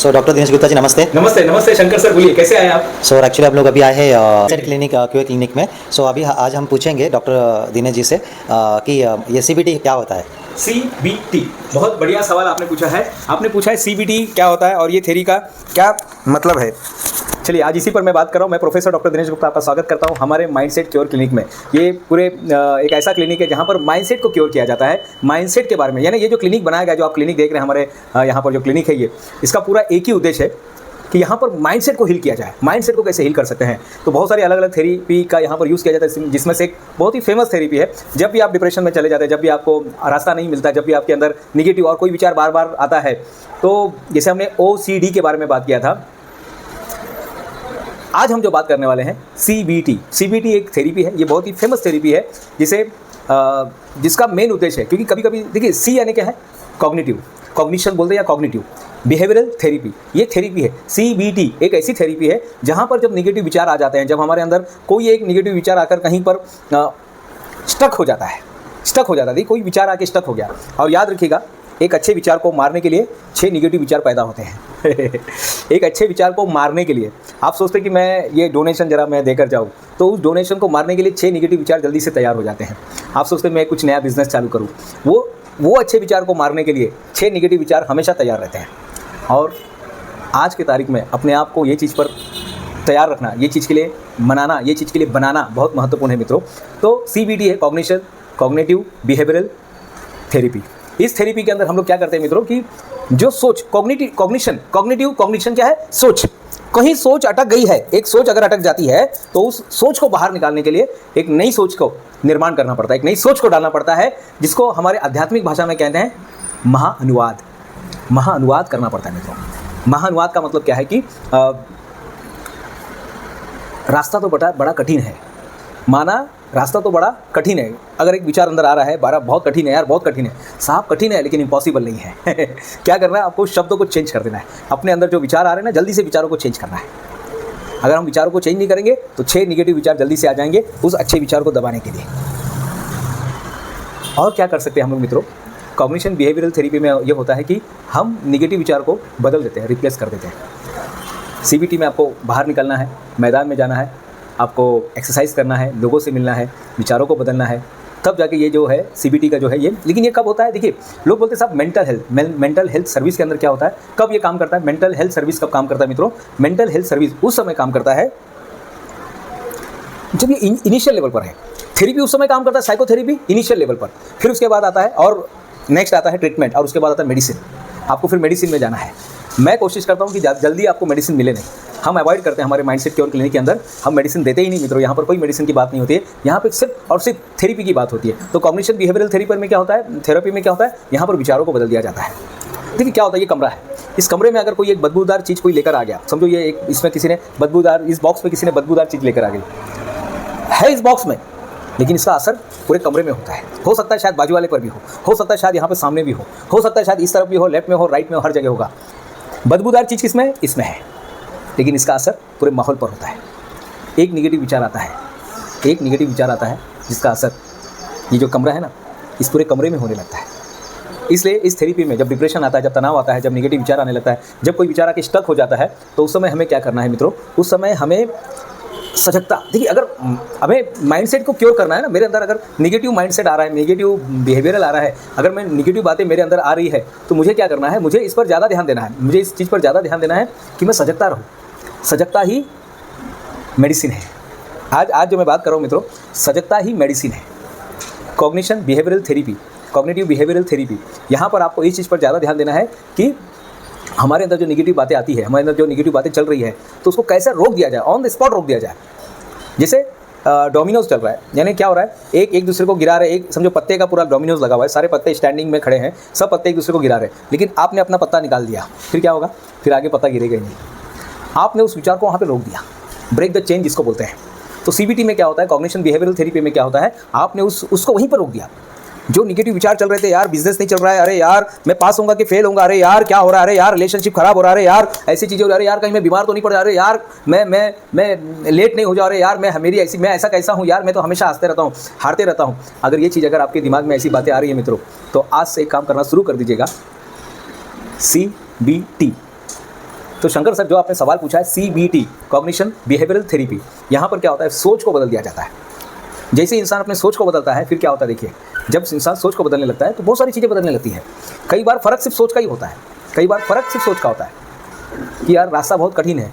So doctor Dinesh Gupta ji नमस्ते। नमस्ते नमस्ते शंकर सर, बोलिए कैसे आए आप? सर एक्चुअली आप लोग अभी आए हैं सेट क्लिनिक क्यूए क्लिनिक में। सो अभी आज हम पूछेंगे डॉक्टर दिनेश जी से कि ये सीबीटी क्या होता है। सीबीटी, बहुत बढ़िया सवाल आपने पूछा है। आपने पूछा है सीबीटी क्या होता है और ये थ्योरी का क्या मतलब है। चलिए आज इसी पर मैं बात कर रहा हूँ। मैं प्रोफेसर डॉक्टर दिनेश गुप्ता आपका स्वागत करता हूँ हमारे माइंडसेट क्योर क्लिनिक में। ये पूरे एक ऐसा क्लिनिक है जहाँ पर माइंडसेट को क्योर किया जाता है, माइंडसेट के बारे में। यानी ये जो क्लिनिक बनाया गया, जो आप क्लिनिक देख रहे हैं हमारे यहाँ पर जो क्लिनिक है, ये इसका पूरा एक ही उद्देश्य है कि यहाँ पर माइंडसेट को हील किया जाए। माइंडसेट को कैसे हील कर सकते हैं, तो बहुत सारी अलग अलग थेरेपी का यहाँ पर यूज़ किया जाता है, जिसमें से एक बहुत ही फेमस थेरेपी है। जब भी आप डिप्रेशन में चले जाते हैं, जब भी आपको रास्ता नहीं मिलता, जब भी आपके अंदर निगेटिव और कोई विचार बार बार आता है, तो जैसे हमने OCD के बारे में बात किया था, आज हम जो बात करने वाले हैं CBT। CBT एक थेरेपी है, ये बहुत ही फेमस थेरेपी है, जिसका मेन उद्देश्य है, क्योंकि कभी कभी देखिए C यानी क्या है, कॉग्निटिव, कॉग्निशन बोलते हैं या कॉग्निटिव बिहेवियरल थेरेपी, ये थेरेपी है। CBT एक ऐसी थेरेपी है जहाँ पर जब निगेटिव विचार आ जाते हैं, जब हमारे अंदर कोई एक निगेटिव विचार आकर कहीं पर स्टक हो जाता है, कोई विचार आके स्टक हो गया, और याद रखिएगा एक अच्छे विचार को मारने के लिए 6 निगेटिव विचार पैदा होते हैं। एक अच्छे विचार को मारने के लिए आप सोचते हैं कि मैं ये डोनेशन जरा मैं देकर जाऊँ, तो उस डोनेशन को मारने के लिए 6 निगेटिव विचार जल्दी से तैयार हो जाते हैं। आप सोचते हैं मैं कुछ नया बिजनेस चालू करूँ, वो अच्छे विचार को मारने के लिए 6 निगेटिव विचार हमेशा तैयार रहते हैं। और आज की तारीख में अपने आप को ये चीज़ पर तैयार रखना, ये चीज़ के लिए मनाना, ये चीज़ के लिए बनाना बहुत महत्वपूर्ण है मित्रों। तो CBT है कॉग्निशन, कॉग्निटिव बिहेवियरल थेरेपी। इस थेरेपी के अंदर हम लोग क्या करते हैं मित्रों कि जो सोच, कॉग्निशन क्या है, सोच, कहीं सोच अटक गई है, एक सोच अगर अटक जाती है तो उस सोच को बाहर निकालने के लिए एक नई सोच को निर्माण करना पड़ता है, एक नई सोच को डालना पड़ता है, जिसको हमारे आध्यात्मिक भाषा में कहते हैं महाअनुवाद करना पड़ता है मित्रों। महाअनुवाद का मतलब क्या है कि रास्ता तो बड़ा कठिन है, माना रास्ता तो बड़ा कठिन है। अगर एक विचार अंदर आ रहा है, बहुत कठिन है यार, बहुत कठिन है साहब, कठिन है लेकिन इम्पॉसिबल नहीं है। क्या करना है, आपको शब्दों को चेंज कर देना है। अपने अंदर जो विचार आ रहे हैं ना, जल्दी से विचारों को चेंज करना है। अगर हम विचारों को चेंज नहीं करेंगे तो 6 निगेटिव विचार जल्दी से आ जाएंगे उस अच्छे विचार को दबाने के लिए। और क्या कर सकते हैं हम लोग मित्रों, कॉग्निशन बिहेवियरल थेरेपी में ये होता है कि हम निगेटिव विचार को बदल देते हैं, रिप्लेस कर देते हैं। CBT में आपको बाहर निकलना है, मैदान में जाना है, आपको एक्सरसाइज करना है, लोगों से मिलना है, विचारों को बदलना है, तब जाके ये जो है CBT का जो है ये। लेकिन ये कब होता है, देखिए लोग बोलते हैं साहब मेंटल हेल्थ सर्विस के अंदर क्या होता है, कब ये काम करता है, मेंटल हेल्थ सर्विस कब काम करता है मित्रों। मेंटल हेल्थ सर्विस उस समय काम करता है जब ये इनिशियल लेवल पर है। थेरेपी उस समय काम करता है, साइकोथेरेपी इनिशियल लेवल पर, फिर उसके बाद आता है और नेक्स्ट आता है ट्रीटमेंट, और उसके बाद आता है मेडिसिन। आपको फिर मेडिसिन में जाना है। मैं कोशिश करता हूँ कि जल्दी आपको मेडिसिन मिले नहीं, हम अवॉइड करते हैं हमारे माइंडसेट क्योर क्लिनिक के अंदर, हम मेडिसिन देते ही नहीं मित्रों। यहाँ पर कोई मेडिसिन की बात नहीं होती है, यहाँ पे सिर्फ और सिर्फ थेरेपी की बात होती है। तो कॉग्निशन बिहेवियरल थेरेपी में क्या होता है, थेरेपी में क्या होता है, यहाँ पर विचारों को बदल दिया जाता है। देखिए क्या होता है, ये कमरा है, इस कमरे में अगर कोई एक बदबूदार चीज़ कोई लेकर आ गया, समझो ये एक, इसमें किसी ने बदबूदार, इस बॉक्स में किसी ने बदबूदार चीज़ लेकर आ गई है इस बॉक्स में, लेकिन इसका असर पूरे कमरे में होता है। हो सकता है शायद बाजू वाले पर भी हो सकता है शायद यहाँ पे सामने भी हो सकता है शायद इस तरफ भी हो, लेफ्ट में हो, राइट में हो, हर जगह होगा। बदबूदार चीज़ किसमें है, इसमें है, लेकिन इसका असर पूरे माहौल पर होता है। एक निगेटिव विचार आता है, जिसका असर ये जो कमरा है ना, इस पूरे कमरे में होने लगता है। इसलिए इस थेरेपी में जब डिप्रेशन आता है, जब तनाव आता है, जब निगेटिव विचार आने लगता है, जब कोई विचार आके स्टक हो जाता है, तो उस समय हमें क्या करना है मित्रों, उस समय हमें सजगता। देखिए अगर हमें माइंडसेट को क्योर करना है ना, मेरे अंदर अगर निगेटिव माइंडसेट आ रहा है, निगेटिव बिहेवियरल आ रहा है, अगर मैं निगेटिव बातें मेरे अंदर आ रही है, तो मुझे क्या करना है, मुझे इस पर ज़्यादा ध्यान देना है, मुझे इस चीज़ पर ज़्यादा ध्यान देना है कि मैं सजगता रहूँ। सजगता ही मेडिसिन है। आज जो मैं बात कर रहा हूँ मित्रों, सजगता ही मेडिसिन है। Cognition behavioural therapy, cognitive behavioural therapy, यहाँ पर आपको इस चीज़ पर ज़्यादा ध्यान देना है कि हमारे अंदर जो निगेटिव बातें आती है, हमारे अंदर जो निगेटिव बातें चल रही है, तो उसको कैसे रोक दिया जाए, ऑन द स्पॉट रोक दिया जाए। जैसे डोमिनोज चल रहा है, यानी क्या हो रहा है, एक दूसरे को गिरा रहे, एक समझो पत्ते का पूरा डोमिनोज लगा हुआ है, सारे पत्ते स्टैंडिंग में खड़े हैं, सब पत्ते एक दूसरे को गिरा रहे हैं, लेकिन आपने अपना पत्ता निकाल दिया, फिर क्या होगा, फिर आगे पत्ता गिरेगा ही नहीं। आपने उस विचार को वहाँ पे रोक दिया, ब्रेक द चेन जिसको बोलते हैं। तो CBT में क्या होता है, कॉग्निशन बिहेवियरल थेरेपी में क्या होता है, आपने उसको वहीं पर रोक दिया। जो निगेटिव विचार चल रहे थे, यार बिजनेस नहीं चल रहा है, अरे यार मैं पास होऊंगा कि फेल होऊंगा, अरे यार क्या हो रहा है, अरे यार रिलेशनशिप खराब हो रहा है, अरे यार ऐसी चीज़ें हो रही है, अरे यार कहीं मैं बीमार तो नहीं पड़ रहा, अरे यार मैं लेट नहीं हो जाऊँ, अरे यार मैं ऐसा कैसा हूँ यार, मैं तो हमेशा हंसते रहता हूँ, हारते रहता हूँ। अगर ये चीज़ अगर आपके दिमाग में ऐसी बातें आ रही है मित्रों, तो आज से एक काम करना शुरू कर दीजिएगा, CBT तो शंकर सर, जो आपने सवाल पूछा है CBT, कॉग्निशन बिहेवियरल थेरेपी, यहाँ पर क्या होता है, सोच को बदल दिया जाता है। जैसे इंसान अपने सोच को बदलता है, फिर क्या होता है देखिए, जब इंसान सोच को बदलने लगता है तो बहुत सारी चीज़ें बदलने लगती है। कई बार फ़र्क सिर्फ सोच का ही होता है, कई बार फ़र्क सिर्फ सोच का होता है कि यार रास्ता बहुत कठिन है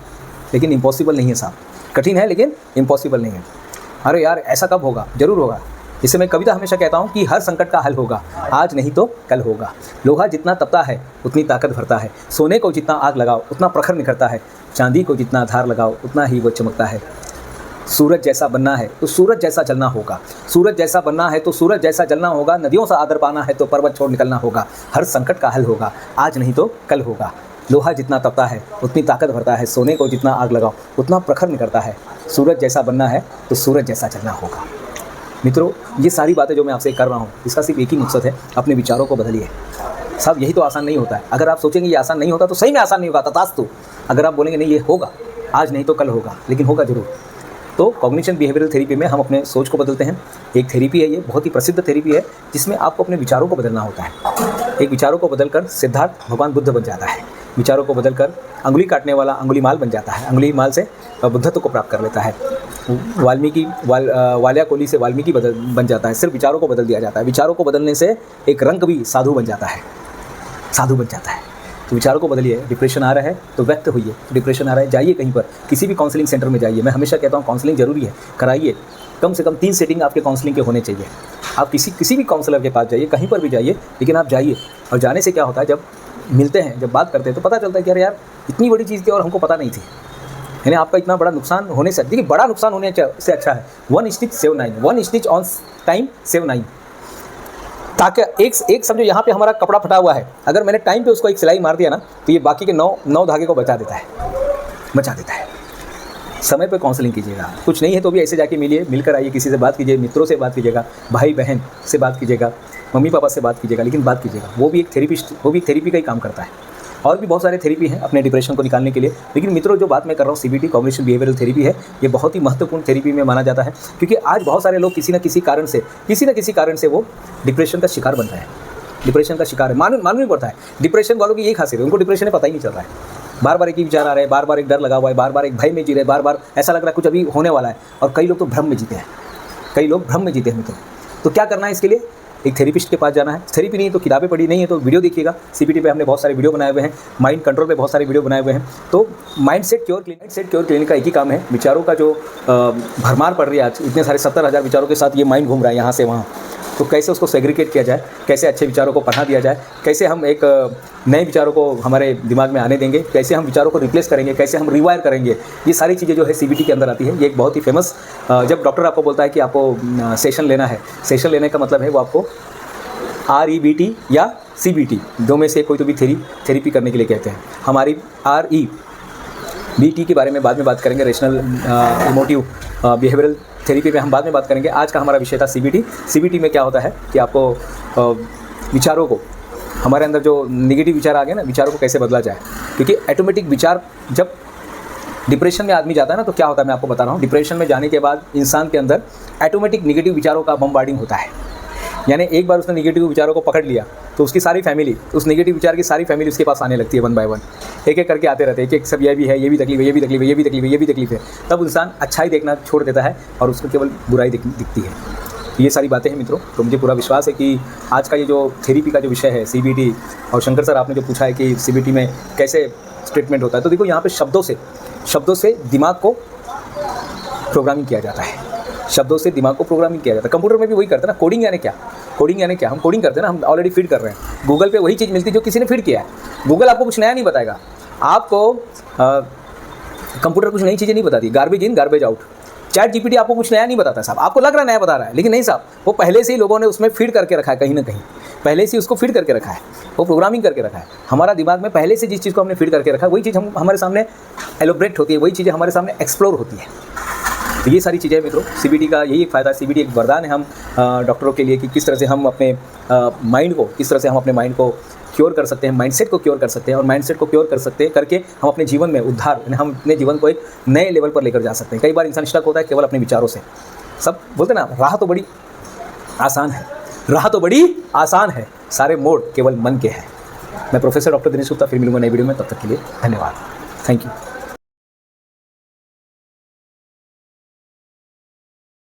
लेकिन इम्पॉसिबल नहीं है साहब, कठिन है लेकिन इम्पॉसिबल नहीं है। अरे यार ऐसा कब होगा, ज़रूर होगा। इससे मैं कविता हमेशा कहता हूँ कि हर संकट का हल होगा, आज नहीं तो कल होगा। लोहा जितना तपता है उतनी ताकत भरता है, सोने को जितना आग लगाओ उतना प्रखर निखरता है, चांदी को जितना धार लगाओ उतना ही वो चमकता है। सूरज जैसा बनना है तो सूरज जैसा जलना होगा, सूरज जैसा बनना है तो सूरज जैसा जलना होगा, नदियों से आदर पाना है तो पर्वत छोड़ निकलना होगा। हर संकट का हल होगा, आज नहीं तो कल होगा। लोहा जितना तपता है उतनी ताकत भरता है, सोने को जितना आग लगाओ उतना प्रखर निकलता है। सूरज जैसा बनना है तो सूरज जैसा जलना होगा। मित्रों, ये सारी बातें जो मैं आपसे कर रहा हूँ, इसका सिर्फ एक ही मकसद है, अपने विचारों को बदलिए। साहब यही तो आसान नहीं होता है। अगर आप सोचेंगे ये आसान नहीं होता तो सही में आसान नहीं होगा, तथास्तु। अगर आप बोलेंगे नहीं ये होगा, आज नहीं तो कल होगा, लेकिन होगा ज़रूर। तो कॉग्निशन बिहेवियरल थेरेपी में हम अपने सोच को बदलते हैं। एक थेरेपी है, ये बहुत ही प्रसिद्ध थेरेपी है, जिसमें आपको अपने विचारों को बदलना होता है। एक विचारों को बदलकर सिद्धार्थ भगवान बुद्ध बन जाता है, विचारों को बदलकर अंगुली काटने वाला अंगुलीमाल बन जाता है, अंगुलीमाल से बुद्धत्व को प्राप्त कर लेता है। वाल्मीकि वालिया कोली से वाल्मीकि बन जाता है, सिर्फ विचारों को बदल दिया जाता है। विचारों को बदलने से एक रंग भी साधु बन जाता है, साधु बन जाता है। तो विचारों को बदलिए। डिप्रेशन आ रहा है तो व्यक्त होइए, डिप्रेशन आ रहा है जाइए कहीं पर, किसी भी काउंसलिंग सेंटर में जाइए। मैं हमेशा कहता हूँ काउंसलिंग ज़रूरी है, कराइए। कम से कम 3 सेटिंग आपके काउंसलिंग के होने चाहिए। आप किसी भी काउंसलर के पास जाइए, कहीं पर भी जाइए, लेकिन आप जाइए। और जाने से क्या होता है, जब मिलते हैं, जब बात करते हैं तो पता चलता है कि अरे यार इतनी बड़ी चीज़ थी और हमको पता नहीं थी। यानी आपका इतना बड़ा नुकसान होने से, देखिए बड़ा नुकसान होने से अच्छा है 1 stitch save 9, 1 stitch on time save 9। ताकि एक समझो यहाँ पे हमारा कपड़ा फटा हुआ है, अगर मैंने टाइम पे उसको एक सिलाई मार दिया ना तो ये बाकी के 9 धागे को बचा देता है। समय पे काउंसलिंग कीजिएगा। कुछ नहीं है तो भी ऐसे जाके मिलिए, मिलकर आइए, किसी से बात कीजिए, मित्रों से बात कीजिएगा, भाई बहन से बात कीजिएगा, मम्मी पापा से बात कीजिएगा, लेकिन बात कीजिएगा। वो भी एक थेरेपी का ही काम करता है। और भी बहुत सारे थेरेपी हैं अपने डिप्रेशन को निकालने के लिए, लेकिन मित्रों जो बात मैं कर रहा हूँ CBT, कॉग्निशन बिहेवियरल थेरेपी है, ये बहुत ही महत्वपूर्ण थेरेपी में माना जाता है। क्योंकि आज बहुत सारे लोग किसी न किसी कारण से वो डिप्रेशन का शिकार बन रहे हैं, डिप्रेशन का शिकार है। मालूम नहीं पड़ता है। डिप्रेशन वालों की यही खासियत है, उनको डिप्रेशन में पता ही नहीं चल रहा है। बार बार एक ही विचार आ रहे हैं, बार बार एक डर लगा हुआ है, बार बार एक भय में जी रहे, बार बार ऐसा लग रहा है कुछ अभी होने वाला है। और कई लोग तो भ्रम में जीते हैं, मित्रों। तो क्या करना है इसके लिए, एक थेरेपिस्ट के पास जाना है। थेरेपी नहीं है तो किताबें पढ़ी, नहीं है तो वीडियो देखिएगा। CBT पे हमने बहुत सारे वीडियो बनाए हुए हैं, माइंड कंट्रोल पे बहुत सारे वीडियो बनाए हुए हैं। तो माइंडसेट क्योर क्लिनिक का एक ही काम है, विचारों का जो भरमार पड़ रही है आज, इतने सारे 70,000 विचारों के साथ ये माइंड घूम रहा है यहाँ से वहाँ, तो कैसे उसको सेग्रीगेट किया जाए, कैसे अच्छे विचारों को पढ़ा दिया जाए, कैसे हम एक नए विचारों को हमारे दिमाग में आने देंगे, कैसे हम विचारों को रिप्लेस करेंगे, कैसे हम रिवायर करेंगे, ये सारी चीज़ें जो है CBT के अंदर आती है। ये एक बहुत ही फेमस, जब डॉक्टर आपको बोलता है कि आपको सेशन लेना है, सेशन लेने का मतलब है वो आपको REBT या CBT दो में से कोई तो भी थेरेपी करने के लिए कहते हैं। हमारी REBT के बारे में बाद में बात करेंगे, रेशनल इमोटिव बिहेवियरल थेरेपी पे हम बाद में बात करेंगे। आज का हमारा विषय था CBT में क्या होता है कि आपको विचारों को, हमारे अंदर जो नेगेटिव विचार आ गए ना, विचारों को कैसे बदला जाए। क्योंकि ऑटोमेटिक विचार, जब डिप्रेशन में आदमी जाता है ना तो क्या होता है, मैं आपको बता रहा हूँ। डिप्रेशन में जाने के बाद इंसान के अंदर ऑटोमेटिक नेगेटिव विचारों का बम्बार्डिंग होता है। यानी एक बार उसने नेगेटिव विचारों को पकड़ लिया तो उसकी सारी फैमिली, उस नेगेटिव विचार की सारी फैमिली उसके पास आने लगती है, 1 बाय 1, एक करके आते रहते हैं। एक सब ये भी है, ये भी तकलीफ है, ये भी तकलीफ है, ये भी तकलीफ है, ये भी तकलीफ है। तब इंसान अच्छाई देखना छोड़ देता है और उसको केवल बुराई दिखती है। ये सारी बातें हैं मित्रों। तो मुझे पूरा विश्वास है कि आज का ये जो थेरेपी का जो विषय है CBT, और शंकर सर आपने जो पूछा है कि CBT में कैसे ट्रीटमेंट होता है, तो देखो यहाँ पे शब्दों से दिमाग को प्रोग्रामिंग किया जाता है। शब्दों से दिमाग को प्रोग्रामिंग किया जाता है। कंप्यूटर में भी वही करते हैं ना। कोडिंग यानी क्या, हम कोडिंग करते हैं ना, हम ऑलरेडी फीड कर रहे हैं। गूगल पे वही चीज़ मिलती है जो किसी ने फीड किया है। गूगल आपको कुछ नया नहीं बताएगा, आपको कंप्यूटर कुछ नई चीज़ें नहीं बताती। Garbage in garbage out. ChatGPT आपको कुछ नया नहीं बताता साहब, आपको लग रहा है नया बता रहा है, लेकिन नहीं साहब, वो पहले से ही लोगों ने उसमें फीड करके रखा है, कहीं ना कहीं पहले से उसको फीड करके रखा है, वो प्रोग्रामिंग करके रखा है। हमारा दिमाग में पहले से जिस चीज़ को हमने फीड करके रखा है वही चीज़ हमारे सामने एलोब्रेट होती है, वही चीज़ें हमारे सामने एक्सप्लोर होती है। तो ये सारी चीज़ें मित्रों, CBT का यही एक फ़ायदा है। CBT एक वरदान है हम डॉक्टरों के लिए कि किस तरह से हम अपने माइंड को क्योर कर सकते हैं, माइंडसेट को क्योर कर सकते हैं, और माइंडसेट को क्योर करके हम अपने जीवन में उद्धार, हम अपने जीवन को एक नए लेवल पर लेकर जा सकते हैं। कई बार इंसान स्टक होता है केवल अपने विचारों से। सब बोलते ना, राह तो बड़ी आसान है, सारे मोड़ केवल मन के हैं। मैं प्रोफेसर डॉक्टर दिनेश गुप्ता, फिर मिलूंगा नई वीडियो में, तब तक के लिए धन्यवाद। Thank you.